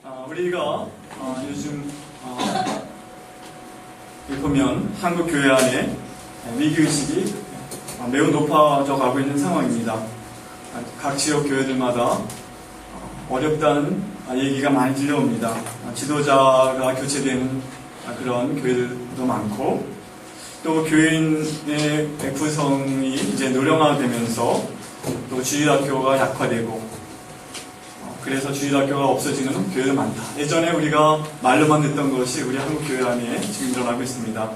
우리가 요즘 보면 한국 교회 안에 위기의식이 매우 높아져 가고 있는 상황입니다. 각 지역 교회들마다 어렵다는 얘기가 많이 들려옵니다. 지도자가 교체되는 그런 교회들도 많고, 또 교인의 구성이 이제 노령화되면서 또 주일학교가 약화되고, 그래서 주일학교가 없어지는 교회도 많다. 예전에 우리가 말로만 듣던 것이 우리 한국교회 안에 지금 일어나고 있습니다.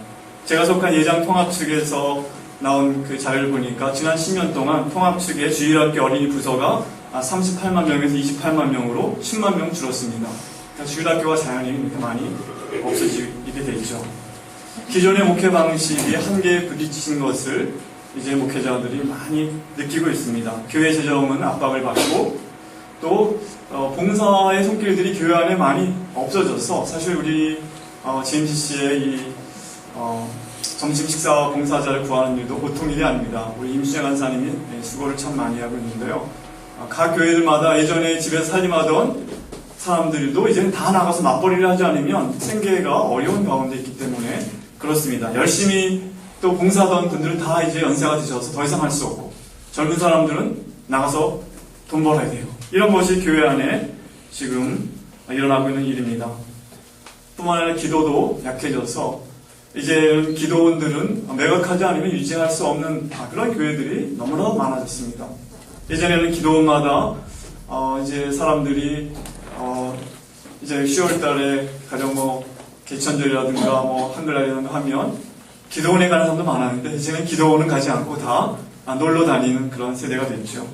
제가 속한 예장 통합 측에서 나온 그 자료를 보니까 지난 10년 동안 통합 측의 주일학교 어린이 부서가 38만 명에서 28만 명으로 10만 명 줄었습니다. 그러니까 주일학교가 자연히 이렇게 많이 없어지게 되죠. 기존의 목회 방식이 한계에 부딪힌 것을 이제 목회자들이 많이 느끼고 있습니다. 교회 재정은 압박을 받고, 또 봉사의 손길들이 교회 안에 많이 없어져서, 사실 우리 GMCC의 이 점심 식사 봉사자를 구하는 일도 보통 일이 아닙니다. 우리 임수정 간사님이 수고를 참 많이 하고 있는데요. 각 교회들마다 예전에 집에서 살림하던 사람들도 이제는 다 나가서 맞벌이를 하지 않으면 생계가 어려운 가운데 있기 때문에 그렇습니다. 열심히 또 봉사하던 분들은 다 이제 연세가 드셔서 더 이상 할 수 없고, 젊은 사람들은 나가서 돈 벌어야 돼요. 이런 것이 교회 안에 지금 일어나고 있는 일입니다. 뿐만 아니라 기도도 약해져서 이제 기도원들은 매각하지 않으면 유지할 수 없는 그런 교회들이 너무나 많아졌습니다. 예전에는 기도원마다 이제 사람들이 이제 10월 달에 가령 개천절이라든가 한글날이라든가 하면 기도원에 가는 사람도 많았는데, 이제는 기도원은 가지 않고 다 놀러 다니는 그런 세대가 됐죠.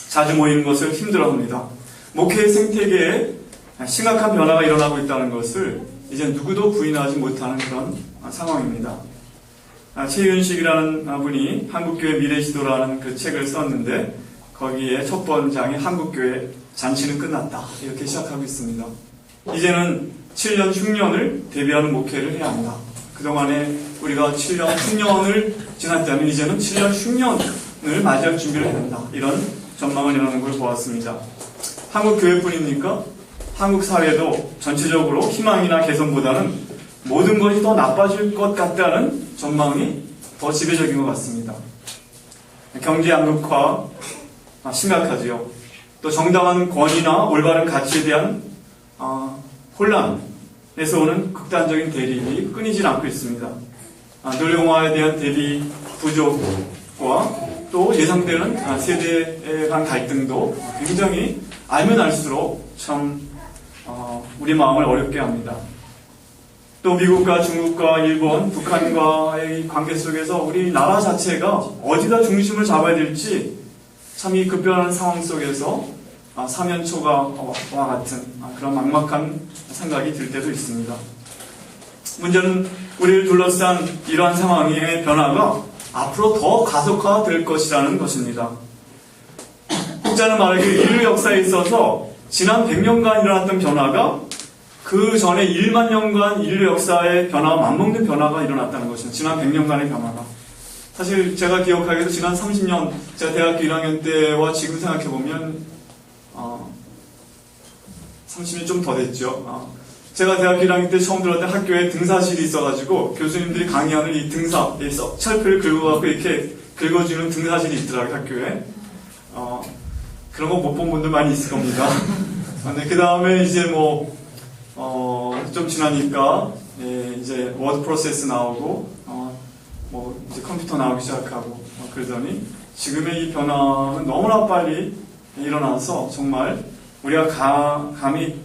자주 모이는 것을 힘들어합니다. 목회 생태계에 심각한 변화가 일어나고 있다는 것을 이제 누구도 부인하지 못하는 그런 상황입니다. 최윤식이라는 분이 한국교회 미래시도라는 그 책을 썼는데, 거기에 첫 번장에 한국교회 잔치는 끝났다, 이렇게 시작하고 있습니다. 이제는 7년 흉년을 대비하는 목회를 해야 한다. 그동안에 우리가 7년 흉년을 지났다면 이제는 7년 흉년을 맞이할 준비를 해야 한다, 이런 전망을 일어나는 걸 보았습니다. 한국 교회뿐입니까? 한국 사회도 전체적으로 희망이나 개선보다는 모든 것이 더 나빠질 것 같다는 전망이 더 지배적인 것 같습니다. 경제 양극화 심각하지요. 또 정당한 권위나 올바른 가치에 대한 혼란에서 오는 극단적인 대립이 끊이질 않고 있습니다. 노령화에 대한 대비 부족과 또 예상되는 세대 간 갈등도 굉장히 알면 알수록 참 우리 마음을 어렵게 합니다. 또 미국과 중국과 일본, 북한과의 관계 속에서 우리나라 자체가 어디다 중심을 잡아야 될지 참 이 급변하는 상황 속에서 사면초가와 같은 그런 막막한 생각이 들 때도 있습니다. 문제는 우리를 둘러싼 이러한 상황의 변화가 앞으로 더 가속화될 것이라는 것입니다. 혹자는 말하기를 인류 역사에 있어서 지난 100년간 일어났던 변화가 그 전에 1만 년간 인류 역사의 변화와 맞먹는 변화가 일어났다는 것입니다. 지난 100년간의 변화가. 사실 제가 기억하기에도 지난 30년, 제가 대학교 1학년 때와 지금 생각해보면 30년 좀 더 됐죠. 제가 대학교 1학년 때 처음 들어왔을 때 학교에 등사실이 있어가지고 교수님들이 강의하는 이 등사, 철표를 긁어갖고 이렇게 긁어주는 등사실이 있더라고요, 학교에. 그런 거 못 본 분들 많이 있을 겁니다. 그 다음에 이제 좀 지나니까, 이제 워드 프로세스 나오고, 이제 컴퓨터 나오기 시작하고, 그러더니 지금의 이 변화는 너무나 빨리 일어나서 정말 우리가 감히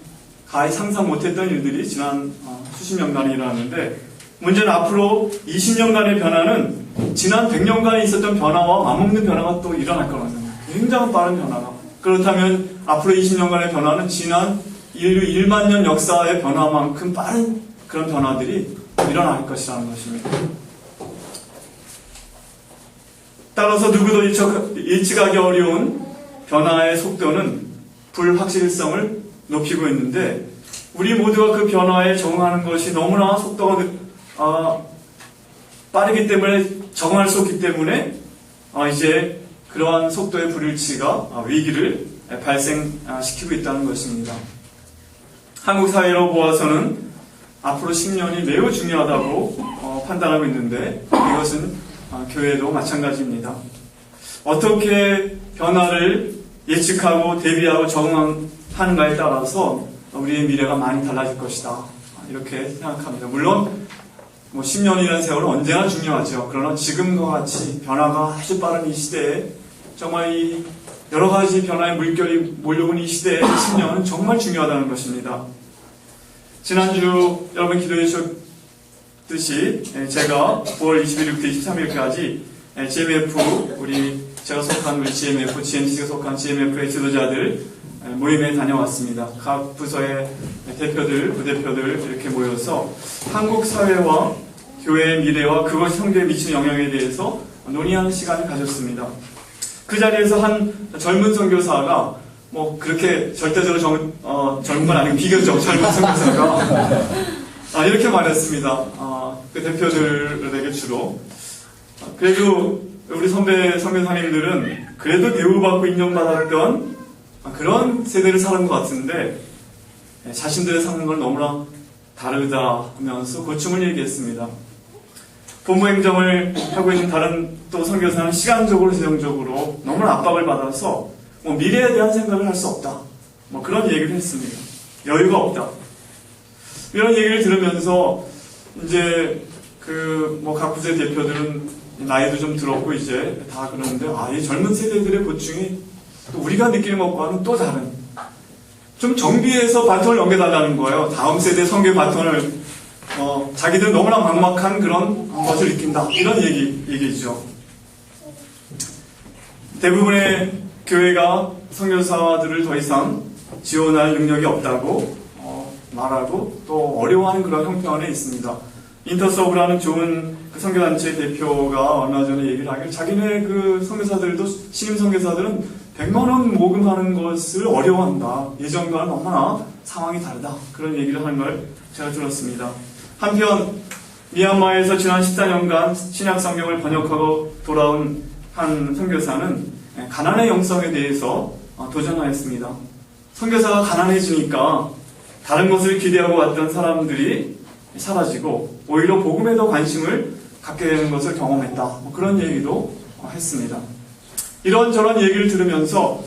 상상 못했던 일들이 지난 수십 년간에 일어났는데, 문제는 앞으로 20년간의 변화는 지난 100년간에 있었던 변화와 맞먹는 변화가 또 일어날 거라는 거예요. 굉장히 빠른 변화가. 그렇다면 앞으로 20년간의 변화는 지난 인류 1만 년 역사의 변화만큼 빠른 그런 변화들이 일어날 것이라는 것입니다. 따라서 누구도 예측하기 어려운 변화의 속도는 불확실성을 높이고 있는데, 우리 모두가 그 변화에 적응하는 것이 너무나 속도가 빠르기 때문에 적응할 수 없기 때문에 이제 그러한 속도의 불일치가 위기를 발생시키고 있다는 것입니다. 한국 사회로 보아서는 앞으로 10년이 매우 중요하다고 판단하고 있는데 이것은 교회도 마찬가지입니다. 어떻게 변화를 예측하고 대비하고 적응하는가에 따라서 우리의 미래가 많이 달라질 것이다. 이렇게 생각합니다. 물론 10년이라는 세월은 언제나 중요하죠. 그러나 지금과 같이 변화가 아주 빠른 이 시대에 정말 이 여러 가지 변화의 물결이 몰려온 이 시대에 10년은 정말 중요하다는 것입니다. 지난주 여러분 기도해 주셨듯이 제가 9월 21일부터 23일까지 GMF 제가 속한 우리 GMF, GMC가 속한 GMF의 지도자들 모임에 다녀왔습니다. 각 부서의 대표들, 부대표들 이렇게 모여서 한국 사회와 교회의 미래와 그것이 성교에 미치는 영향에 대해서 논의하는 시간을 가졌습니다. 그 자리에서 한 젊은 선교사가 그렇게 절대적으로 젊은 건 아니고 비교적 젊은 선교사가 이렇게 말했습니다. 그 대표들에게 주로 그래도 우리 선배 선교사님들은 그래도 대우받고 인정받았던 그런 세대를 사는 것 같은데 자신들의 사는 건 너무나 다르다 하면서 고충을 얘기했습니다. 본부행정을 하고 있는 다른 또 선교사는 시간적으로 재정적으로 너무나 압박을 받아서 미래에 대한 생각을 할 수 없다. 그런 얘기를 했습니다. 여유가 없다. 이런 얘기를 들으면서 이제 각 부서 대표들은 나이도 좀 들었고 이제 다 그러는데 이 젊은 세대들의 고충이 또 우리가 느끼는 것과는 또 다른 좀 정비해서 바톤을 넘겨달라는 거예요. 다음 세대 선교 바톤을 자기들 너무나 막막한 그런 것을 느낀다. 이런 얘기죠. 대부분의 교회가 선교사들을 더 이상 지원할 능력이 없다고 말하고 또 어려워하는 그런 형편에 있습니다. 인터서브라는 좋은 선교단체 대표가 얼마 전에 얘기를 하길 자기네 그 선교사들도 신임 선교사들은 100만 원 모금하는 것을 어려워한다. 예전과는 너무나 상황이 다르다. 그런 얘기를 하는 걸 제가 들었습니다. 한편 미얀마에서 지난 14년간 신약 성경을 번역하고 돌아온 한 선교사는 가난의 영성에 대해서 도전하였습니다. 선교사가 가난해지니까 다른 것을 기대하고 왔던 사람들이 사라지고 오히려 복음에 더 관심을 갖게 되는 것을 경험했다. 그런 얘기도 했습니다. 이런저런 얘기를 들으면서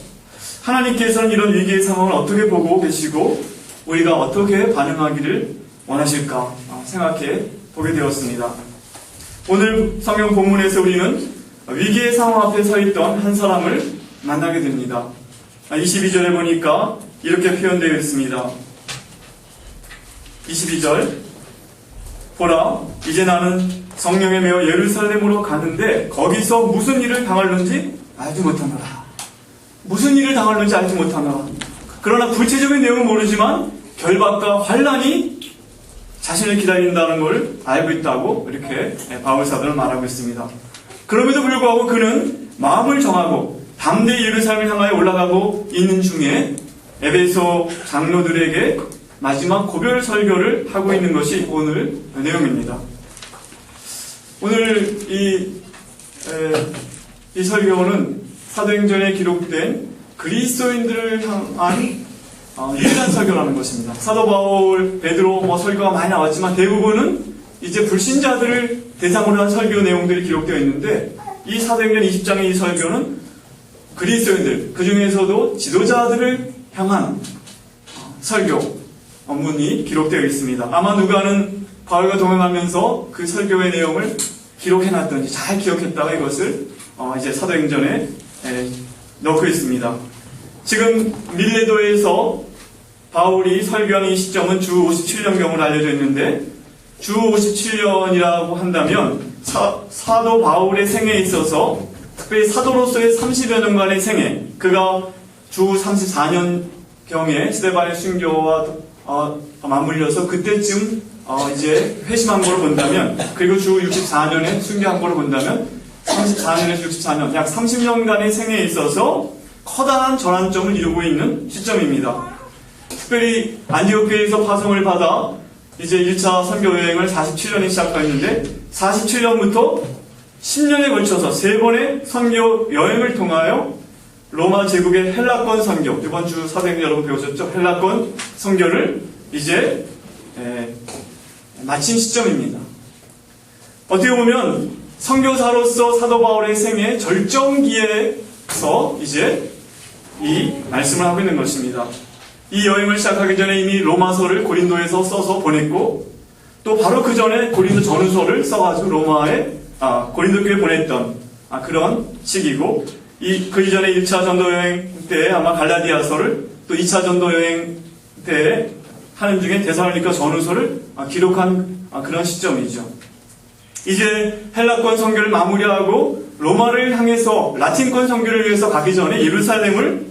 하나님께서는 이런 위기의 상황을 어떻게 보고 계시고 우리가 어떻게 반응하기를 원하실까 생각해 보게 되었습니다. 오늘 성경 본문에서 우리는 위기의 상황 앞에 서 있던 한 사람을 만나게 됩니다. 22절에 보니까 이렇게 표현되어 있습니다. 22절 보라, 이제 나는 성령에 매어 예루살렘으로 가는데 거기서 무슨 일을 당할는지 알지 못하노라. 무슨 일을 당할는지 알지 못하노라. 그러나 구체적인 내용은 모르지만 결박과 환난이 자신을 기다린다는 걸 알고 있다고 이렇게 바울 사도는 말하고 있습니다. 그럼에도 불구하고 그는 마음을 정하고 담대히 예루살렘을 향하여 올라가고 있는 중에 에베소 장로들에게 마지막 고별 설교를 하고 있는 것이 오늘 내용입니다. 오늘 이 설교는 사도행전에 기록된 그리스도인들을 향한 유일한 설교라는 것입니다. 사도 바울, 베드로 설교가 많이 나왔지만 대부분은 이제 불신자들을 대상으로 한 설교 내용들이 기록되어 있는데 이 사도행전 20장의 이 설교는 그리스도인들, 그 중에서도 지도자들을 향한 설교 문이 기록되어 있습니다. 아마 누가는 바울과 동행하면서 그 설교의 내용을 기록해놨던지 잘 기억했다가 이것을 이제 사도행전에 넣고 있습니다. 지금 밀레도에서 바울이 설교하는 이 시점은 주 57년경으로 알려져 있는데 주 57년이라고 한다면 사도 바울의 생애에 있어서 특별히 사도로서의 30여 년간의 생애, 그가 주 34년경에 스데반의 순교와 맞물려서 그때쯤 이제 회심한 거로 본다면, 그리고 주 64년에 순교한 거로 본다면 34년에서 64년, 약 30년간의 생애에 있어서 커다란 전환점을 이루고 있는 시점입니다. 특별히 안디오크에서 파송을 받아 이제 1차 선교 여행을 47년에 시작했는데 47년부터 10년에 걸쳐서 3번의 선교 여행을 통하여 로마 제국의 헬라권 선교, 이번 주 사도행전 여러분 배우셨죠? 헬라권 선교를 이제 마친 시점입니다. 어떻게 보면 선교사로서 사도 바울의 생애 절정기에서 이제 이 말씀을 하고 있는 것입니다. 이 여행을 시작하기 전에 이미 로마서를 고린도에서 써서 보냈고, 또 바로 그 전에 고린도 전후서를 써가지고 고린도 교회에 보냈던 그런 시기고, 그 이전에 1차 전도 여행 때 아마 갈라디아서를, 또 2차 전도 여행 때 하는 중에 데살로니가 전후서를 기록한 그런 시점이죠. 이제 헬라권 선교를 마무리하고 로마를 향해서 라틴권 선교를 위해서 가기 전에 예루살렘을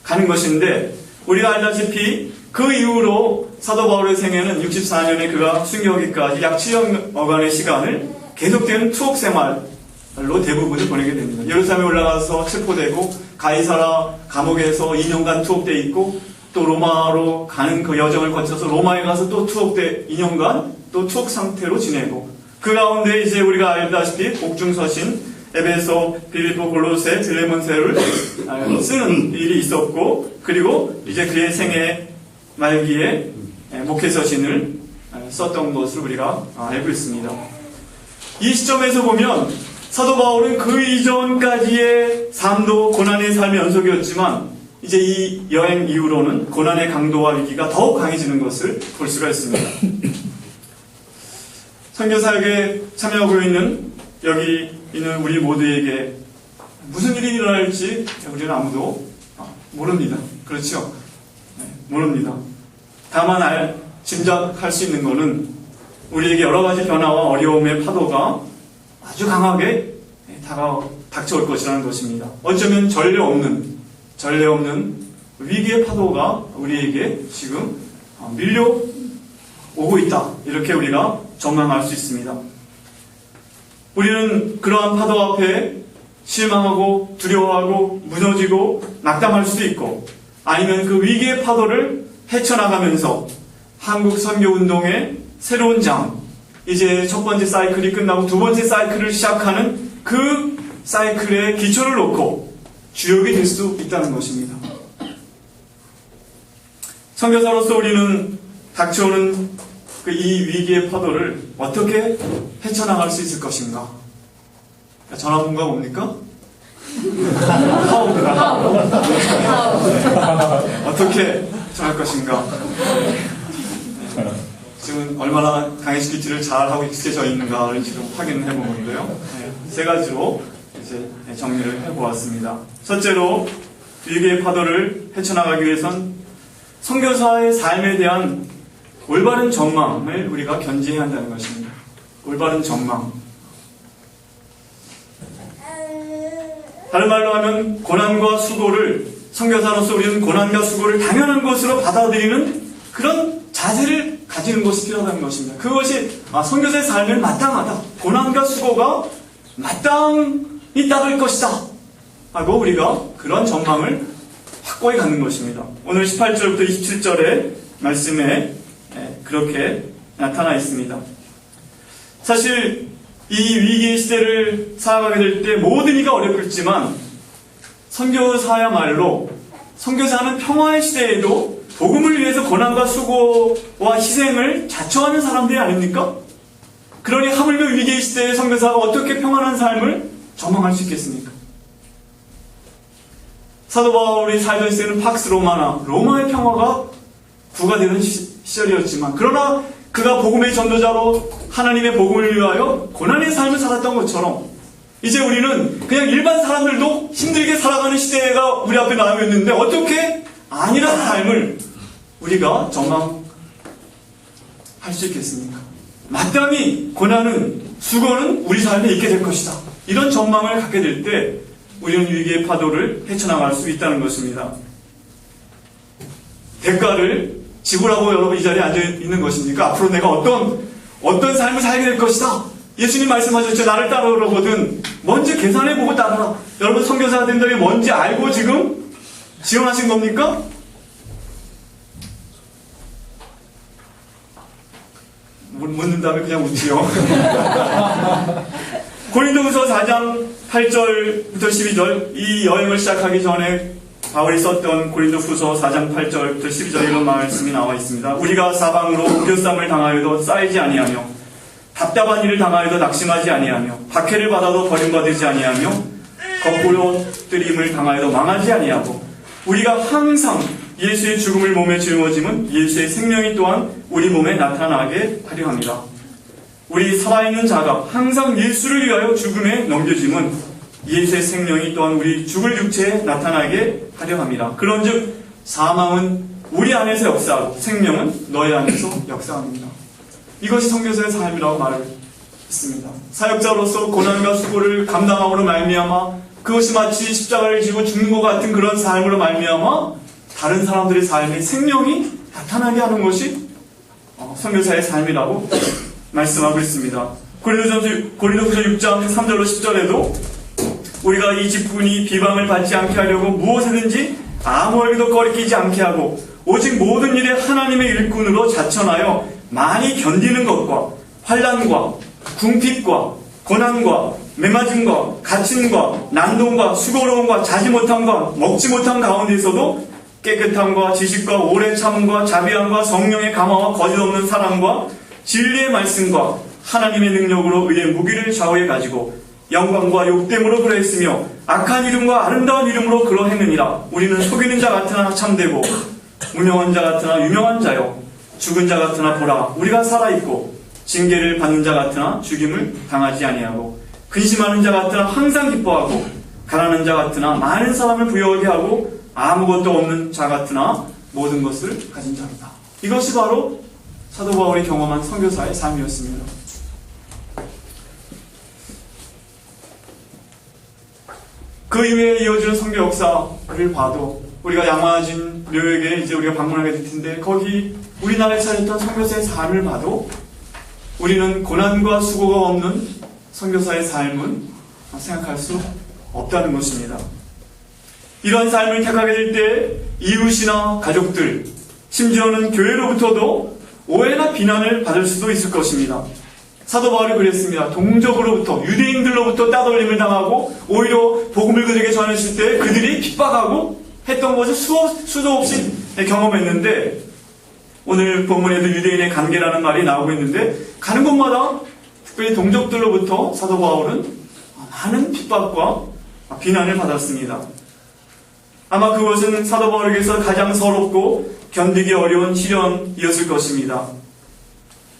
가는 것인데, 우리가 알다시피 그 이후로 사도 바울의 생애는 64년에 그가 순교하기까지 약 7년여간의 시간을 계속되는 투옥 생활로 대부분을 보내게 됩니다. 예루살렘에 올라가서 체포되고, 가이사라 감옥에서 2년간 투옥되어 있고, 또 로마로 가는 그 여정을 거쳐서 로마에 가서 또 2년간 또 투옥 상태로 지내고, 그 가운데 이제 우리가 알다시피 복중서신 에베소, 빌립보, 골로새, 빌레몬세를 쓰는 일이 있었고, 그리고 이제 그의 생애 말기에 목회서신을 썼던 것을 우리가 알고 있습니다. 이 시점에서 보면 사도 바울은 그 이전까지의 삶도 고난의 삶의 연속이었지만, 이제 이 여행 이후로는 고난의 강도와 위기가 더욱 강해지는 것을 볼 수가 있습니다. 선교사역에 참여하고 있는 여기 있는 우리 모두에게 무슨 일이 일어날지 우리는 아무도 모릅니다. 그렇죠? 모릅니다. 다만 짐작할 수 있는 것은 우리에게 여러 가지 변화와 어려움의 파도가 아주 강하게 닥쳐올 것이라는 것입니다. 어쩌면 전례 없는 위기의 파도가 우리에게 지금 밀려오고 있다. 이렇게 우리가 전망할 수 있습니다. 우리는 그러한 파도 앞에 실망하고 두려워하고 무너지고 낙담할 수도 있고, 아니면 그 위기의 파도를 헤쳐나가면서 한국 선교운동의 새로운 장, 이제 첫 번째 사이클이 끝나고 두 번째 사이클을 시작하는 그 사이클의 기초를 놓고 주역이 될 수 있다는 것입니다. 선교사로서 우리는 닥쳐오는 이 위기의 파도를 어떻게 헤쳐나갈 수 있을 것인가? 전화번호가 뭡니까? 하우입니다. 어떻게 전할 것인가? 지금 얼마나 강의시킬지를 잘하고 익숙해져 있는가를 지금 확인을 해본 건데요. 세 가지로 이제 정리를 해보았습니다. 첫째로, 위기의 파도를 헤쳐나가기 위해선 선교사의 삶에 대한 올바른 전망을 우리가 견지해야 한다는 것입니다. 올바른 전망. 다른 말로 하면 고난과 수고를, 선교사로서 우리는 고난과 수고를 당연한 것으로 받아들이는 그런 자세를 가지는 것이 필요하다는 것입니다. 그것이 선교사의 삶을 마땅하다. 고난과 수고가 마땅히 따를 것이다. 하고 우리가 그런 전망을 확고히 갖는 것입니다. 오늘 18절부터 27절의 말씀에 그렇게 나타나 있습니다. 사실 이 위기의 시대를 살아가게 될 때 모든 이가 어렵겠지만, 선교사야말로, 선교사는 평화의 시대에도 복음을 위해서 고난과 수고와 희생을 자처하는 사람들이 아닙니까? 그러니 하물며 위기의 시대의 선교사가 어떻게 평안한 삶을 전망할 수 있겠습니까? 사도 바울이 살던 시대는 팍스 로마나 로마의 평화가 부과되는 시절이었지만, 그러나 그가 복음의 전도자로 하나님의 복음을 위하여 고난의 삶을 살았던 것처럼, 이제 우리는 그냥 일반 사람들도 힘들게 살아가는 시대가 우리 앞에 나오고 있는데, 어떻게 안일한 삶을 우리가 전망할 수 있겠습니까? 마땅히 고난은, 수고는 우리 삶에 있게 될 것이다. 이런 전망을 갖게 될 때 우리는 위기의 파도를 헤쳐나갈 수 있다는 것입니다. 대가를 지불하고 여러분 이 자리에 앉아있는 것입니까? 앞으로 내가 어떤 삶을 살게 될 것이다. 예수님 말씀하셨죠. 나를 따르거든 먼저 계산해보고 따르라. 여러분 선교사가 된다는 게 뭔지 알고 지금 지원하신 겁니까? 묻는 다음에 그냥 웃지요. 고린도후서 4장 8절부터 12절, 이 여행을 시작하기 전에 바울이 썼던 고린도후서 4장 8절부터 12절 이런 말씀이 나와 있습니다. 우리가 사방으로 우겨쌈을 당하여도 쌓이지 아니하며 답답한 일을 당하여도 낙심하지 아니하며 박해를 받아도 버림받지 아니하며 거꾸로 뜨림을 당하여도 망하지 아니하고 우리가 항상 예수의 죽음을 몸에 짊어짐은 예수의 생명이 또한 우리 몸에 나타나게 하려 합니다. 우리 살아있는 자가 항상 예수를 위하여 죽음에 넘겨짐은 예수의 생명이 또한 우리 죽을 육체에 나타나게 하려 합니다. 그런즉 사망은 우리 안에서 역사하고 생명은 너희 안에서 역사합니다. 이것이 선교사의 삶이라고 말을 했습니다. 사역자로서 고난과 수고를 감당함으로 말미암아 그것이 마치 십자가를 지고 죽는 것 같은 그런 삶으로 말미암아 다른 사람들의 삶에 생명이 나타나게 하는 것이 선교사의 삶이라고 말씀하고 있습니다. 고린도후서 6장 3절로 10절에도 우리가 이 직분이 비방을 받지 않게 하려고 무엇이든지 아무에게도 거리끼지 않게 하고 오직 모든 일에 하나님의 일꾼으로 자천하여 많이 견디는 것과 환난과 궁핍과 고난과 매맞음과 갇힘과 난동과 수고로움과 자지 못함과 먹지 못함 가운데서도 깨끗함과 지식과 오래 참음과 자비함과 성령의 감화와 거짓없는 사랑과 진리의 말씀과 하나님의 능력으로 의의 무기를 좌우에 가지고 영광과 욕됨으로 그러했으며 악한 이름과 아름다운 이름으로 그러했느니라. 우리는 속이는 자 같으나 참되고 무명한 자 같으나 유명한 자요 죽은 자 같으나 보라 우리가 살아있고 징계를 받는 자 같으나 죽임을 당하지 아니하고 근심하는 자 같으나 항상 기뻐하고 가난한 자 같으나 많은 사람을 부유하게 하고 아무것도 없는 자 같으나 모든 것을 가진 자로다. 이것이 바로 사도 바울이 경험한 선교사의 삶이었습니다. 그 이후에 이어지는 선교 역사를 봐도 우리가 양화진 묘역에 이제 우리가 방문하게 될 텐데 거기 우리나라에 살았던 선교사의 삶을 봐도 우리는 고난과 수고가 없는 선교사의 삶은 생각할 수 없다는 것입니다. 이런 삶을 택하게 될 때 이웃이나 가족들, 심지어는 교회로부터도 오해나 비난을 받을 수도 있을 것입니다. 사도 바울이 그랬습니다. 동족으로부터 유대인들로부터 따돌림을 당하고 오히려 복음을 그들에게 전했을 때 그들이 핍박하고 했던 것을 수도 없이 경험했는데 오늘 본문에도 유대인의 관계라는 말이 나오고 있는데 가는 곳마다 특별히 동족들로부터 사도 바울은 많은 핍박과 비난을 받았습니다. 아마 그것은 사도 바울에게서 가장 서럽고 견디기 어려운 시련이었을 것입니다.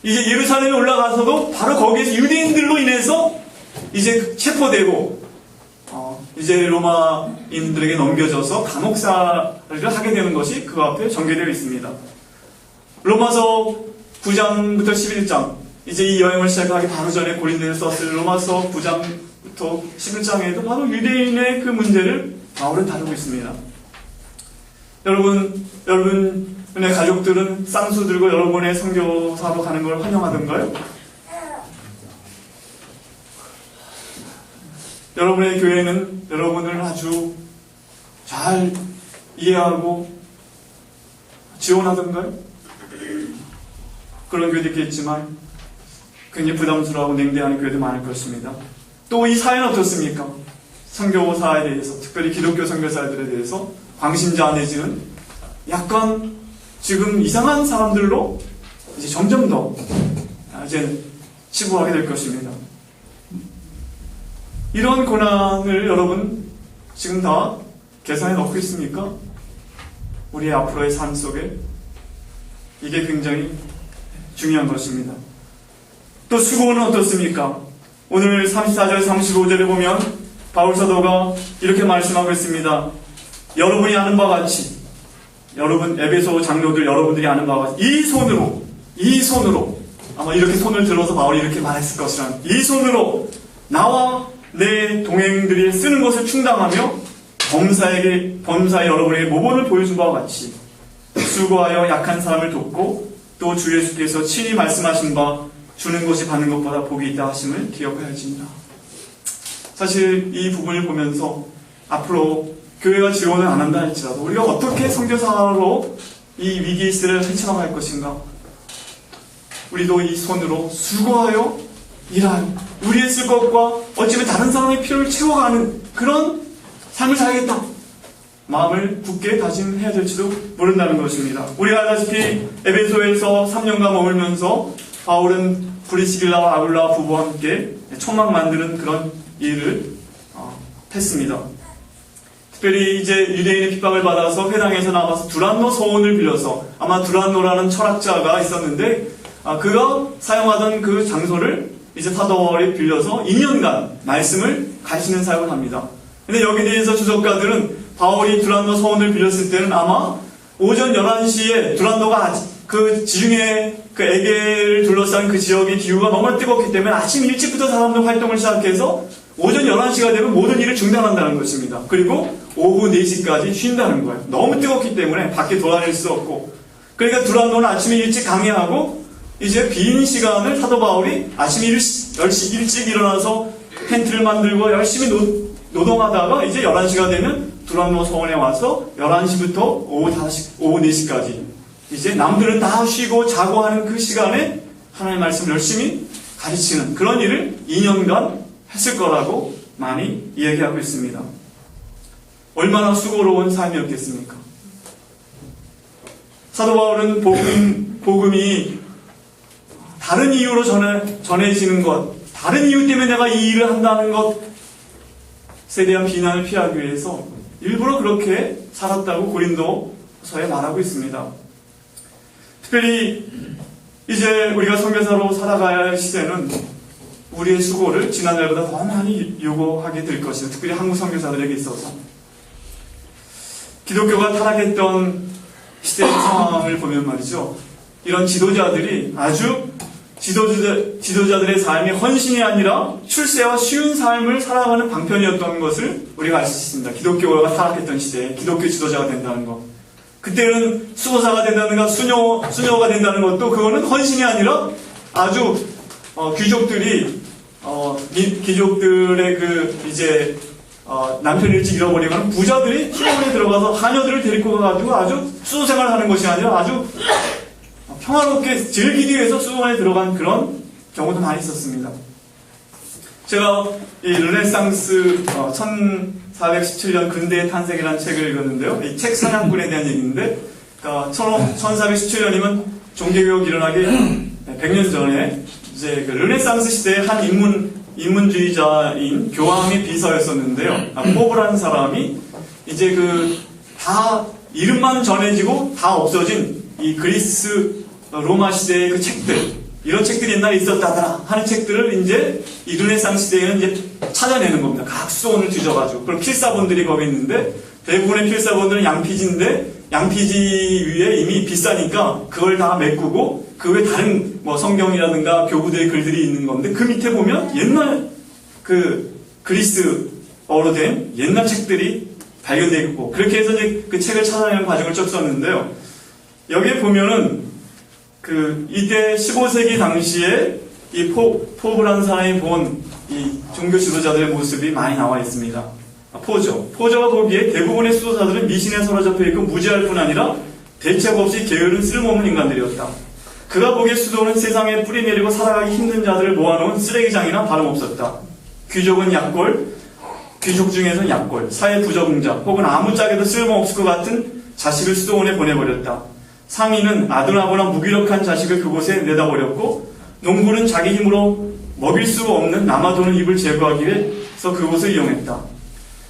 이제 예루살렘에 올라가서도 바로 거기에서 유대인들로 인해서 이제 체포되고 이제 로마인들에게 넘겨져서 감옥살이를 하게 되는 것이 그 앞에 전개되어 있습니다. 로마서 9장부터 11장 이제 이 여행을 시작하기 바로 전에 고린도에 썼을 로마서 9장부터 11장에도 바로 유대인의 그 문제를 바울은 다루고 있습니다. 여러분의 가족들은 쌍수 들고 여러분의 선교사로 가는 걸 환영하던가요? 여러분의 교회는 여러분을 아주 잘 이해하고 지원하던가요? 그런 교회도 있겠지만 굉장히 부담스러워하고 냉대하는 교회도 많을 것입니다. 또 이 사회는 어떻습니까? 선교사에 대해서, 특별히 기독교 선교사들에 대해서 광신자 내지는 약간 지금 이상한 사람들로 이제 점점 더 이제 치부하게 될 것입니다. 이런 고난을 여러분 지금 다 계산해 넣고 있습니까? 우리의 앞으로의 삶 속에 이게 굉장히 중요한 것입니다. 또 수고는 어떻습니까? 오늘 34절 35절에 보면 바울 사도가 이렇게 말씀하고 있습니다. 여러분이 아는 바와 같이 여러분 에베소 장로들 여러분들이 아는 바와 같이 이 손으로 아마 이렇게 손을 들어서 바울이 이렇게 말했을 것이란 이 손으로 나와 내 동행들이 쓰는 것을 충당하며 범사에 여러분에게 모범을 보여준 바와 같이 수고하여 약한 사람을 돕고 또 주 예수께서 친히 말씀하신 바 주는 것이 받는 것보다 복이 있다 하심을 기억하여집니다. 사실 이 부분을 보면서 앞으로 교회가 지원을 안 한다 할지라도 우리가 어떻게 선교사로 이 위기 시대를 헤쳐나갈 것인가? 우리도 이 손으로 수고하여 일한 우리의 쓸 것과 어찌보면 다른 사람의 필요를 채워가는 그런 삶을 살겠다. 마음을 굳게 다짐해야 될지도 모른다는 것입니다. 우리가 알다시피 에베소에서 3년간 머물면서 바울은 브리스길라와 아굴라 부부와 함께 초막 만드는 그런 일을 했습니다. 특별히 이제 유대인의 핍박을 받아서 회당에서 나와서 두란노 서원을 빌려서, 아마 두란노라는 철학자가 있었는데 그가 사용하던 그 장소를 이제 사도 바울이 빌려서 2년간 말씀을 가르치는 사역을 합니다. 근데 여기에 대해서 주석가들은 바울이 두란노 서원을 빌렸을 때는 아마 오전 11시에 두란노가 그 지중해 그 에게를 둘러싼 그 지역의 기후가 너무 뜨겁기 때문에 아침 일찍부터 사람들 활동을 시작해서 오전 11시가 되면 모든 일을 중단한다는 것입니다. 그리고 오후 4시까지 쉰다는 거예요. 너무 뜨겁기 때문에 밖에 돌아다닐 수 없고. 그러니까 두란노는 아침에 일찍 강의하고 이제 빈 시간을 사도 바울이 아침 10시 일찍 일어나서 텐트를 만들고 열심히 노동하다가 이제 11시가 되면 두란노 서원에 와서 11시부터 오후 4시까지 이제 남들은 다 쉬고 자고 하는 그 시간에 하나님의 말씀을 열심히 가르치는 그런 일을 2년간 했을 거라고 많이 이야기하고 있습니다. 얼마나 수고로운 삶이었겠습니까? 사도 바울은 복음이 다른 이유로 전해지는 것, 다른 이유 때문에 내가 이 일을 한다는 것에 대한 비난을 피하기 위해서 일부러 그렇게 살았다고 고린도서에 말하고 있습니다. 특별히 이제 우리가 선교사로 살아가야 할 시대는 우리의 수고를 지난날보다 더 많이 요구하게 될 것이다. 특별히 한국 선교사들에게 있어서. 기독교가 타락했던 시대의 상황을 보면 말이죠. 이런 지도자들이 아주 지도자들의 삶이 헌신이 아니라 출세와 쉬운 삶을 살아가는 방편이었던 것을 우리가 알 수 있습니다. 기독교가 타락했던 시대에 기독교 지도자가 된다는 것. 그때는 수도사가 된다는가 수녀가 된다는 것도 그거는 헌신이 아니라 아주 귀족들이 귀족들의 그 이제 남편을 일찍 잃어버리면 부자들이 시골에 들어가서 하녀들을 데리고 가가지고 아주 수도생활을 하는 것이 아니라 아주 평화롭게 즐기기 위해서 수도원에 들어간 그런 경우도 많이 있었습니다. 제가 이 르네상스 1417년 근대의 탄생이라는 책을 읽었는데요. 이 책 사냥꾼에 대한 얘기인데, 그러니까 1417년이면 종교개혁이 일어나기 100년 전에 이제 그 르네상스 시대의 한 인문주의자인 교황의 비서였었는데요. 포브라는 사람이 이제 다 이름만 전해지고 다 없어진 이 그리스 로마 시대의 그 책들, 이런 책들이 옛날에 있었다더라 하는 책들을 이제 이 르네상스 시대에는 이제 찾아내는 겁니다. 각 수도원을 뒤져가지고. 그럼 필사본들이 거기 있는데 대부분의 필사본들은 양피지인데 양피지 위에 이미 비싸니까 그걸 다 메꾸고 그 외에 다른 뭐 성경이라든가 교부들의 글들이 있는 건데 그 밑에 보면 옛날 그 그리스어로 된 옛날 책들이 발견되어 있고 그렇게 해서 이제 그 책을 찾아내는 과정을 쭉 썼는데요. 여기에 보면은 이때 15세기 당시에 이 포브라는 사람이 본 이 종교 지도자들의 모습이 많이 나와 있습니다. 포저가 보기에 대부분의 수도사들은 미신에 사로잡혀 있고 무지할 뿐 아니라 대책 없이 게으른 쓸모없는 인간들이었다. 그가 보기에 수도는 세상에 뿌리내리고 살아가기 힘든 자들을 모아놓은 쓰레기장이나 다름없었다. 귀족은 약골, 귀족 중에서는 약골, 사회 부적응자 혹은 아무짝에도 쓸모없을 것 같은 자식을 수도원에 보내버렸다. 상인은 아둔하거나 무기력한 자식을 그곳에 내다버렸고 농부는 자기 힘으로 먹일 수가 없는 남아도는 입을 제거하기 위해서 그곳을 이용했다.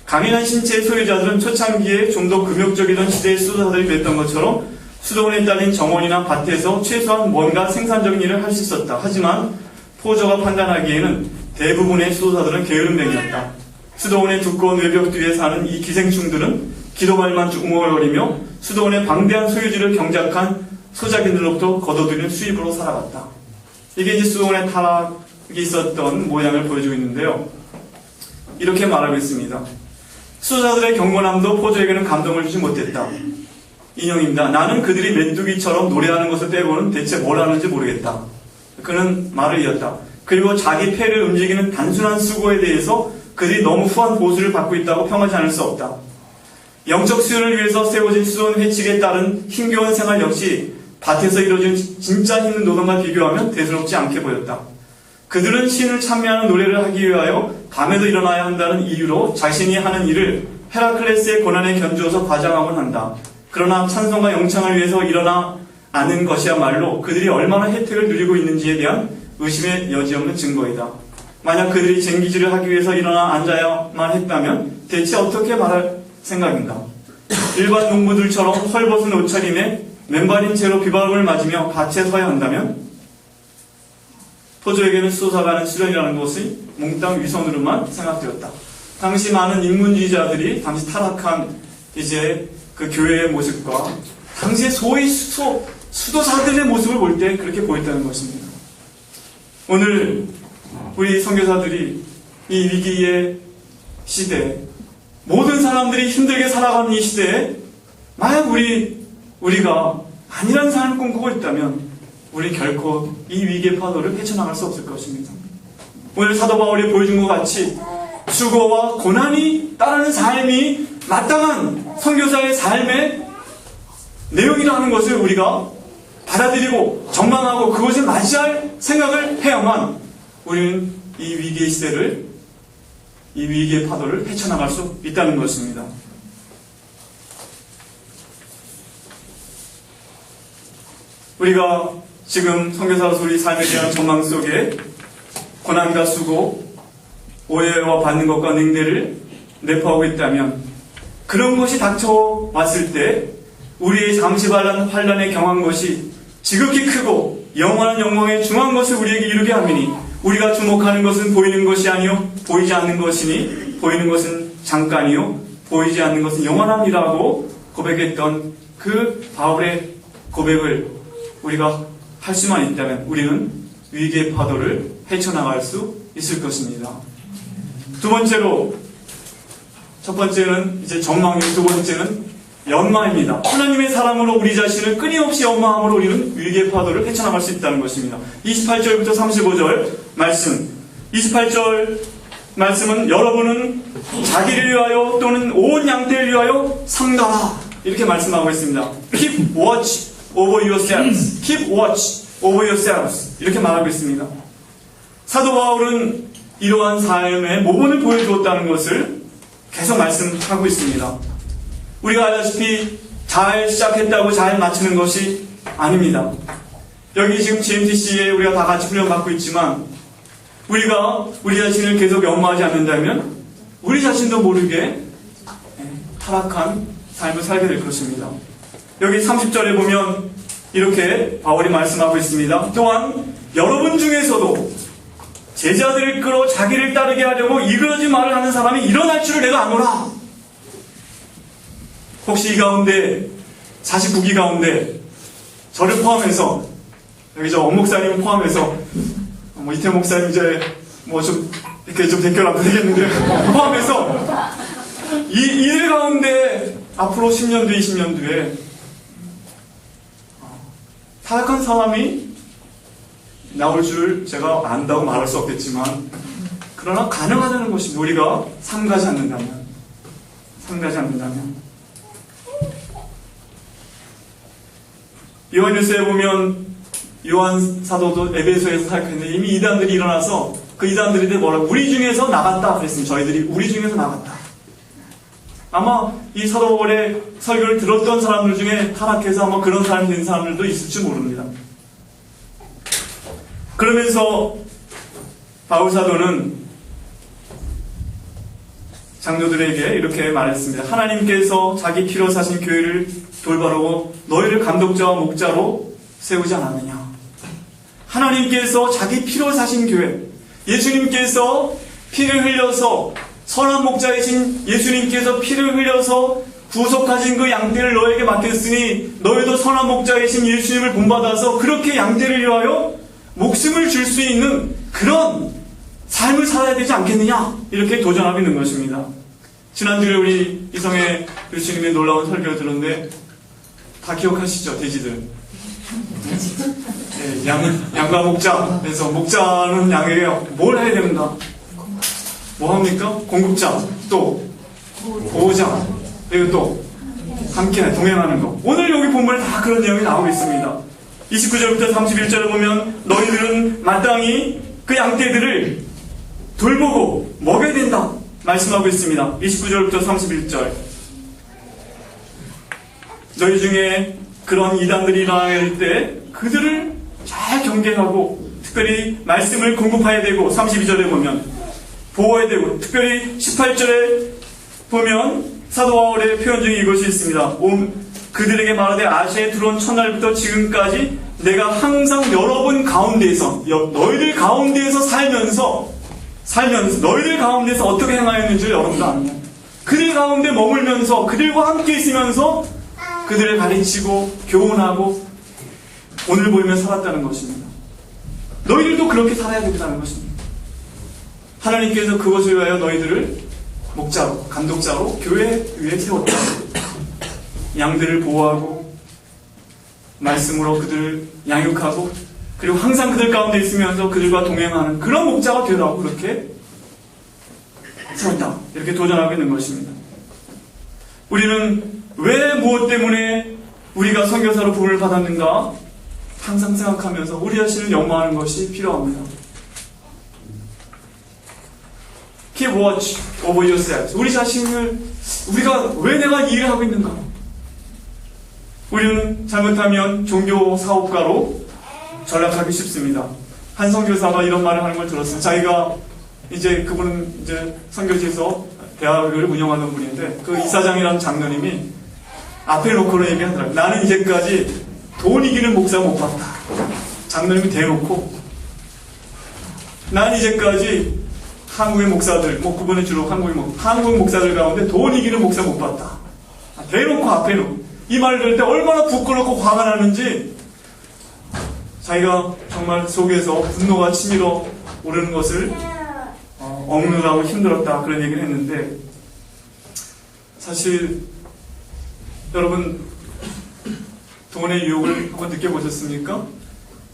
강인한 신체의 소유자들은 초창기에 좀 더 금욕적이던 시대의 수도사들이 됐던 것처럼 수도원에 딸린 정원이나 밭에서 최소한 뭔가 생산적인 일을 할 수 있었다. 하지만 포저가 판단하기에는 대부분의 수도사들은 게으름뱅이였다. 수도원의 두꺼운 외벽 뒤에 사는 이 기생충들은 기도말만 웅얼거리며 수도원의 방대한 소유지를 경작한 소작인들로부터 거둬들이는 수입으로 살아갔다. 이게 이제 수도원의 타락이 있었던 모양을 보여주고 있는데요. 이렇게 말하고 있습니다. 수도자들의 경건함도 포저에게는 감동을 주지 못했다. 인용입니다. 나는 그들이 메뚜기처럼 노래하는 것을 빼고는 대체 뭘 하는지 모르겠다. 그는 말을 이었다. 그리고 자기 폐를 움직이는 단순한 수고에 대해서 그들이 너무 후한 보수를 받고 있다고 평하지 않을 수 없다. 영적 수요를 위해서 세워진 수도원 회칙에 따른 힘겨운 생활 역시 밭에서 이루어진 진짜 힘든 노동과 비교하면 대수롭지 않게 보였다. 그들은 신을 찬미하는 노래를 하기 위하여 밤에도 일어나야 한다는 이유로 자신이 하는 일을 헤라클레스의 고난에 견주어서 과장하곤 한다. 그러나 찬송과 영창을 위해서 일어나 아는 것이야말로 그들이 얼마나 혜택을 누리고 있는지에 대한 의심의 여지없는 증거이다. 만약 그들이 쟁기질을 하기 위해서 일어나 앉아야만 했다면 대체 어떻게 말할 생각인가? 일반 농부들처럼 헐벗은 옷차림에 맨발인 채로 비바람을 맞으며 밭에 서야 한다면 토조에게는 쏟아가는 수련이라는 것이 몽땅 위선으로만 생각되었다. 당시 많은 인문주의자들이 당시 타락한 이제 그 교회의 모습과 당시의 소위 수도사들의 모습을 볼 때 그렇게 보였다는 것입니다. 오늘 우리 선교사들이 이 위기의 시대에 모든 사람들이 힘들게 살아가는 이 시대에 만약 우리가 안일한 삶을 꿈꾸고 있다면 우리 결코 이 위기의 파도를 헤쳐나갈 수 없을 것입니다. 오늘 사도 바울이 보여준 것 같이 수고와 고난이 따르는 삶이 마땅한 선교사의 삶의 내용이라는 것을 우리가 받아들이고 전망하고 그것을 맞이할 생각을 해야만 우리는 이 위기의 시대를, 이 위기의 파도를 헤쳐나갈 수 있다는 것입니다. 우리가 지금 선교사로서 우리 삶에 대한 전망 속에 고난과 수고, 오해와 받는 것과 냉대를 내포하고 있다면 그런 것이 닥쳐왔을 때 우리의 잠시 환란에 경한 것이 지극히 크고 영원한 영광에 중한 것을 우리에게 이루게 하미니 우리가 주목하는 것은 보이는 것이 아니요 보이지 않는 것이니 보이는 것은 잠깐이요 보이지 않는 것은 영원함이라고 고백했던 그 바울의 고백을 우리가 할 수만 있다면 우리는 위기의 파도를 헤쳐나갈 수 있을 것입니다. 두 번째로, 첫 번째는 이제 전망이고 두 번째는 연마입니다. 하나님의 사랑으로 우리 자신을 끊임없이 연마함으로 우리는 위기의 파도를 헤쳐나갈 수 있다는 것입니다. 28절부터 35절 말씀. 28절 말씀은 여러분은 자기를 위하여 또는 온 양떼를 위하여 상가라 이렇게 말씀하고 있습니다. Keep watch over yourselves. Keep watch over yourselves. 이렇게 말하고 있습니다. 사도 바울은 이러한 삶의 모본을 보여주었다는 것을 계속 말씀하고 있습니다. 우리가 알다시피 잘 시작했다고 잘 마치는 것이 아닙니다. 여기 지금 GMTC에 우리가 다 같이 훈련받고 있지만 우리가 우리 자신을 계속 연마하지 않는다면 우리 자신도 모르게 타락한 삶을 살게 될 것입니다. 여기 30절에 보면 이렇게 바울이 말씀하고 있습니다. 또한 여러분 중에서도 제자들을 끌어 자기를 따르게 하려고 이그러지 말을 하는 사람이 일어날 줄을 내가 아노라. 혹시 이 가운데 49기 가운데 저를 포함해서 여기 저 엄목사님 포함해서 이태 목사님 이제 좀 이렇게 좀 댓글하면 되겠는데 포함해서 이들 가운데 앞으로 10년 뒤 20년 뒤에 타락한 사람이 나올 줄 제가 안다고 말할 수 없겠지만 그러나 가능하다는 것입니다. 우리가 삼가지 않는다면 요한일서에 보면 요한 사도도 에베소에서 사역했는데 이미 이단들이 일어나서 그 이단들이 뭐라고 우리 중에서 나갔다 그랬습니다. 저희들이 우리 중에서 나갔다. 아마 이 사도 바울의 설교를 들었던 사람들 중에 타락해서 아마 그런 사람이 된 사람들도 있을지 모릅니다. 그러면서 바울 사도는 장로들에게 이렇게 말했습니다. 하나님께서 자기 피로 사신 교회를 돌바르고 너희를 감독자와 목자로 세우지 않았느냐. 하나님께서 자기 피로 사신 교회, 예수님께서 피를 흘려서 선한 목자이신 예수님께서 피를 흘려서 구속하신 그 양떼를 너에게 맡겼으니 너희도 선한 목자이신 예수님을 본받아서 그렇게 양떼를 위하여 목숨을 줄 수 있는 그런 삶을 살아야 되지 않겠느냐 이렇게 도전하고 있는 것입니다. 지난주에 우리 이성의 교수님의 놀라운 설교를 들었는데 다 기억하시죠? 돼지들 네, 양과 목자. 그래서 목자는 양에게 뭘 해야 되는가? 뭐 합니까? 공급자, 또 보호자, 그리고 또 함께 동행하는 거. 오늘 여기 본문에 다 그런 내용이 나오고 있습니다. 29절부터 31절을 보면 너희들은 마땅히 그 양떼들을 돌보고 먹여야 된다. 말씀하고 있습니다. 29절부터 31절. 너희 중에 그런 이단들이 일어날 때 그들을 잘 경계하고 특별히 말씀을 공급해야 되고, 32절에 보면 보호해야 되고, 특별히 18절에 보면 사도 바울의 표현 중에 이것이 있습니다. 그들에게 말하되 아시아에 들어온 첫날부터 지금까지 내가 항상 여러분 가운데에서, 너희들 가운데에서 살면서 너희들 가운데서 어떻게 행하였는지를 여러분도 압니다. 그들 가운데 머물면서 그들과 함께 있으면서 그들을 가르치고 교훈하고 오늘 보이며 살았다는 것입니다. 너희들도 그렇게 살아야 된다는 것입니다. 하나님께서 그것을 위하여 너희들을 목자로, 감독자로 교회 위에 세웠다. 양들을 보호하고 말씀으로 그들을 양육하고 그리고 항상 그들 가운데 있으면서 그들과 동행하는 그런 목자가 되라고 그렇게 세웠다. 이렇게 도전하고 있는 것입니다. 우리는 왜 무엇 때문에 우리가 선교사로 부름을 받았는가 항상 생각하면서 우리 자신을 연마하는 것이 필요합니다. Keep watch over yourselves. 우리 자신을, 우리가 왜 내가 이 일을 하고 있는가? 우리는 잘못하면 종교 사업가로 전락하기 쉽습니다. 한 선교사가 이런 말을 하는 걸 들었어요. 자기가 이제 그분은 이제 선교지에서 대학을 운영하는 분인데 그 이사장이라는 장로님이 앞에 놓고는 얘기하더라고요. 나는 이제까지 돈 이기는 목사 못 봤다. 장로님이 대놓고 난 이제까지 한국의 목사들, 그분은 주로 한국 목사들 가운데 돈 이기는 목사 못 봤다. 대놓고 앞에 놓고 이 말을 들을 때 얼마나 부끄럽고 화가 나는지 자기가 정말 속에서 분노가 치밀어 오르는 것을 억누르고 힘들었다 그런 얘기를 했는데 사실 여러분 돈의 유혹을 한번 느껴보셨습니까?